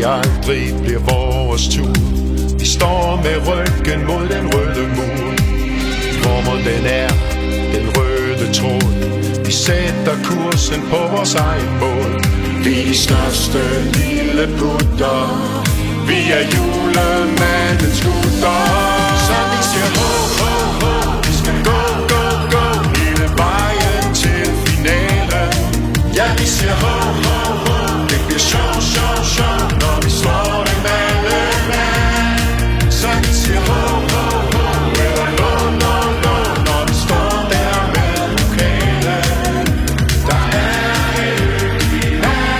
det aldrig bliver vores tur. Vi står med ryggen mod den røde mur. Hvor den er, den røde tråd. Vi sætter kursen på vores egen mål. Vi er de største lille putter. Vi er julemandens gutter. Så vi siger ho, ho, ho. Vi skal gå, gå, gå hele vejen til finalen. Ja, vi siger ho, ho, ho. Det bliver sjov, sjov, sjov, når vi slår dem alle mand. Så vi siger ho, ho, ho. Eller lo, lo, lo, når vi står der med lokalen. Der er en lykkelig land.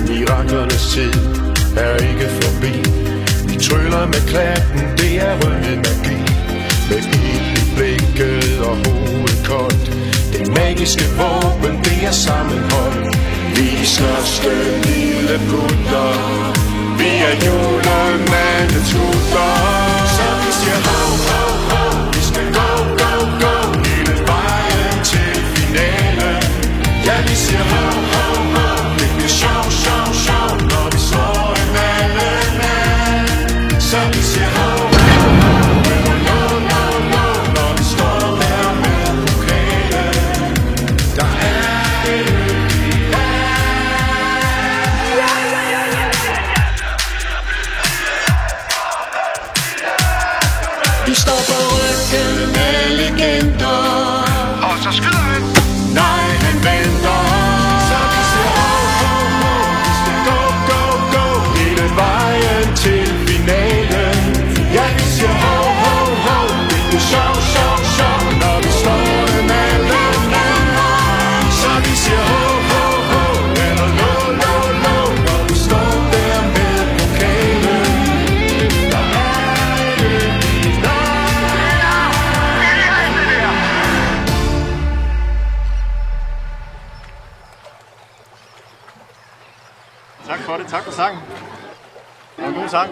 Miraklernes tid er ikke forbi. Vi tryller med klatten, det er røde magi. Med ild i blikket og hovedet koldt. Det magiske våben, det er sammenhold. Vi er de største lille putter. Vi er julemandens gutter. Så vi siger ho, ho, ho. Vi skal gå, gå, gå hele vejen til finalen. Ja, vi siger ho, ho, ho. Det bliver sjov, sjov, sjov, når vi slår dem alle mand. Så vi siger ho, ho, ho. Eller lo, lo, lo, når vi står der med pokalen. Der er en lykkelig land. Vi står på ryggen af legender. Og så skyder han. Nej, han venter. Så vi siger ho, ho, ho. Vi skal gå, gå, gå hele vejen til finalen. Ja, vi siger ho, ho, ho. Det bliver sjov, sjov, sjov, når vi slår dem alle mand. Så vi siger ho, ho, ho. Eller lo, lo, lo, når vi står der med pokalen. Der er en lykkelig land. Tak for det, tak for sangen. Det var en god sang.